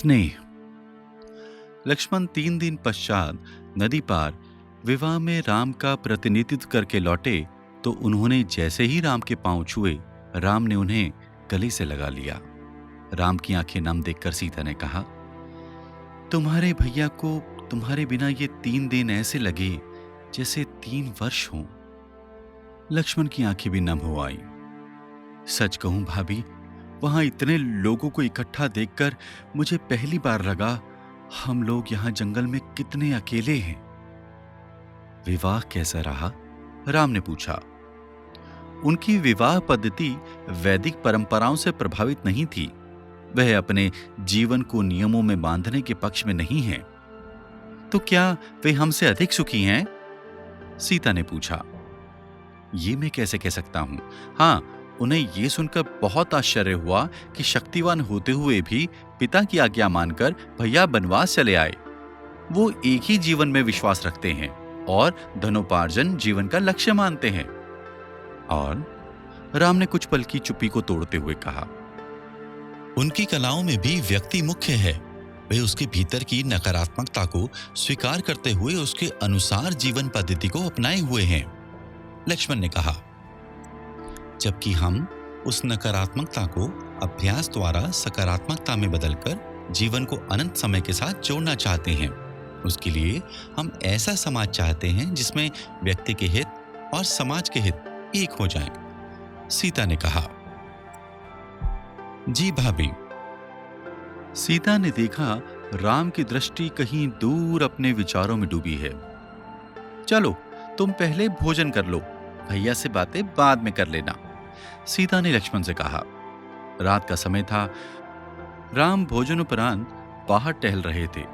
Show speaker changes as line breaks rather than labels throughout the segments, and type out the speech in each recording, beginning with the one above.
स्नेह। लक्ष्मण 3 दिन पश्चात नदी पार विवाह में राम का प्रतिनिधित्व करके लौटे तो उन्होंने जैसे ही राम के पांव छुए, राम ने उन्हें गले से लगा लिया। राम की आंखें नम देखकर सीता ने कहा, तुम्हारे भैया को तुम्हारे बिना ये 3 दिन ऐसे लगे जैसे 3 वर्ष हों। लक्ष्मण की आंखें भी नम हो आई। सच कहूं भाभी, वहां इतने लोगों को इकट्ठा देखकर मुझे पहली बार लगा हम लोग यहां जंगल में कितने अकेले हैं। विवाह कैसा रहा? राम ने पूछा। उनकी विवाह पद्धति वैदिक परंपराओं से प्रभावित नहीं थी। वह अपने जीवन को नियमों में बांधने के पक्ष में नहीं है। तो क्या वे हमसे अधिक सुखी हैं? सीता ने पूछा। ये मैं कैसे कह सकता हूं? हां, उन्हें यह सुनकर बहुत आश्चर्य हुआ कि शक्तिवान होते हुए भी पिता की आज्ञा मानकर भैया बनवास चले आए। वो एक ही जीवन में विश्वास रखते हैं और धनोपार्जन जीवन का लक्ष्य मानते हैं। और राम ने कुछ पल की चुप्पी को तोड़ते हुए कहा,
उनकी कलाओं में भी व्यक्ति मुख्य है। वे उसके भीतर की नकारात्मकता को स्वीकार करते हुए उसके अनुसार जीवन पद्धति को अपनाए हुए हैं। लक्ष्मण ने कहा, जबकि हम उस नकारात्मकता को अभ्यास द्वारा सकारात्मकता में बदलकर जीवन को अनंत समय के साथ जोड़ना चाहते हैं। उसके लिए हम ऐसा समाज चाहते हैं जिसमें व्यक्ति के हित और समाज के हित एक हो जाएं। सीता ने कहा, जी भाभी।
सीता ने देखा राम की दृष्टि कहीं दूर अपने विचारों में डूबी है। चलो तुम पहले भोजन कर लो, भैया से बातें बाद में कर लेना, सीता ने लक्ष्मण से कहा। रात का समय था। राम भोजनोपरांत बाहर टहल रहे थे।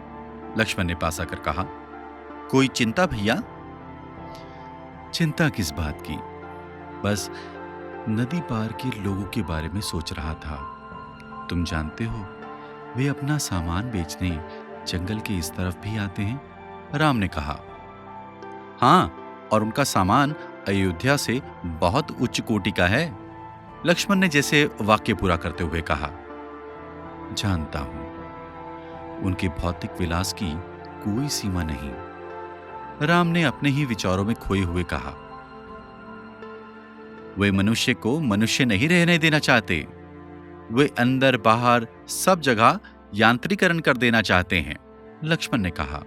लक्ष्मण ने पास आकर कहा, कोई चिंता भैया? चिंता किस बात की? बस नदी पार के लोगों के बारे में सोच रहा था। तुम जानते हो, वे अपना सामान बेचने जंगल के इस तरफ भी आते हैं, राम ने कहा। हां, और उनका सामान अयोध्या से बहुत उच्च कोटि का है, लक्ष्मण ने जैसे वाक्य पूरा करते हुए कहा। जानता हूं, उनके भौतिक विलास की कोई सीमा नहीं, राम ने अपने ही विचारों में खोए हुए कहा। वे मनुष्य को मनुष्य नहीं रहने देना चाहते। वे अंदर बाहर सब जगह यांत्रिकरण कर देना चाहते हैं, लक्ष्मण ने कहा।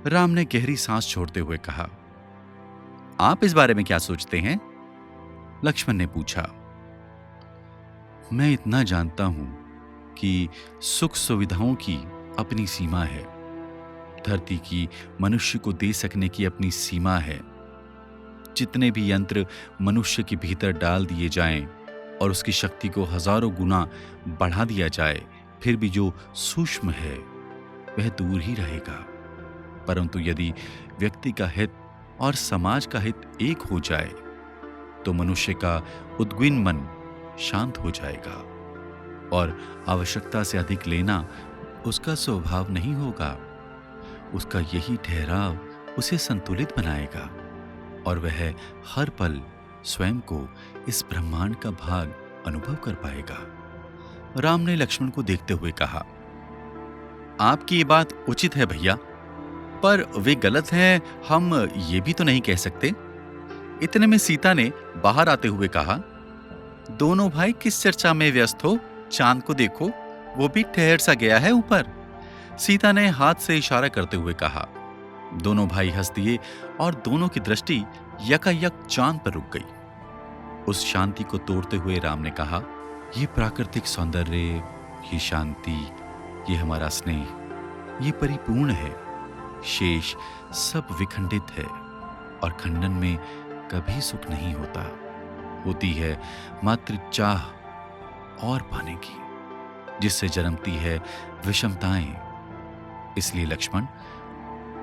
राम ने गहरी सांस छोड़ते हुए कहा। आप इस बारे में क्या सोचते हैं? लक्ष्मण ने पूछा। मैं इतना जानता हूं कि सुख सुविधाओं की अपनी सीमा है। धरती की मनुष्य को दे सकने की अपनी सीमा है। जितने भी यंत्र मनुष्य के भीतर डाल दिए जाएं और उसकी शक्ति को हजारों गुना बढ़ा दिया जाए, फिर भी जो सूक्ष्म है वह दूर ही रहेगा। परंतु यदि व्यक्ति का हित और समाज का हित एक हो जाए तो मनुष्य का उद्विग्न मन शांत हो जाएगा और आवश्यकता से अधिक लेना उसका स्वभाव नहीं होगा। उसका यही ठहराव उसे संतुलित बनाएगा और वह हर पल स्वयं को इस ब्रह्मांड का भाग अनुभव कर पाएगा। राम ने लक्ष्मण को देखते हुए कहा, आपकी ये बात उचित है भैया, पर वे गलत हैं हम ये भी तो नहीं कह सकते। इतने में सीता ने बाहर आते हुए कहा, दोनों भाई किस चर्चा में व्यस्त हो? चांद को देखो, वो भी ठहर सा गया है ऊपर, सीता ने हाथ से इशारा करते हुए कहा। दोनों भाई हंस दिए और दोनों की दृष्टि यकायक चांद पर रुक गई। उस शांति को तोड़ते हुए राम ने कहा, ये प्राकृतिक सौंदर्य, ये शांति, ये हमारा स्नेह, ये परिपूर्ण है। शेष सब विखंडित है और खंडन में कभी सुख नहीं होता। होती है मात्र चाह और पाने की, जिससे जन्मती है विषमताएं। इसलिए लक्ष्मण,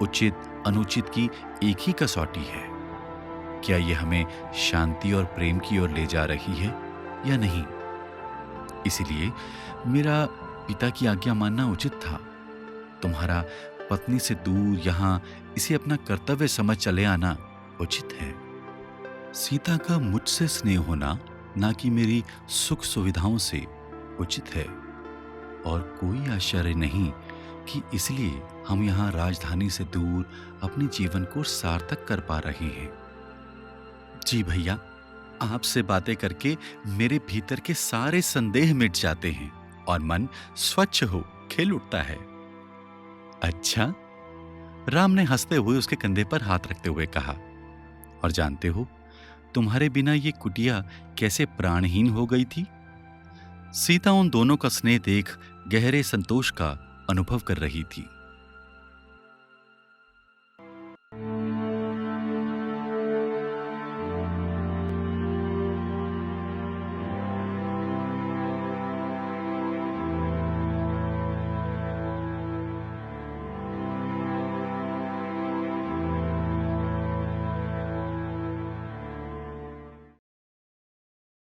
उचित अनुचित की एक ही कसौटी है। क्या यह हमें शांति और प्रेम की ओर ले जा रही है या नहीं? इसीलिए मेरा पिता की आज्ञा मानना उचित था। तुम्हारा पत्नी से दूर यहां इसे अपना कर्तव्य समझ चले आना उचित है। सीता का मुझसे स्नेह होना ना कि मेरी सुख सुविधाओं से उचित है। और कोई आश्चर्य नहीं कि इसलिए हम यहाँ राजधानी से दूर अपने जीवन को सार्थक कर पा रहे हैं। जी भैया, आपसे बातें करके मेरे भीतर के सारे संदेह मिट जाते हैं और मन स्वच्छ हो खिल उठता है। अच्छा, राम ने हंसते हुए उसके कंधे पर हाथ रखते हुए कहा, और जानते हो तुम्हारे बिना ये कुटिया कैसे प्राणहीन हो गई थी? सीता उन दोनों का स्नेह देख गहरे संतोष का अनुभव कर रही थी।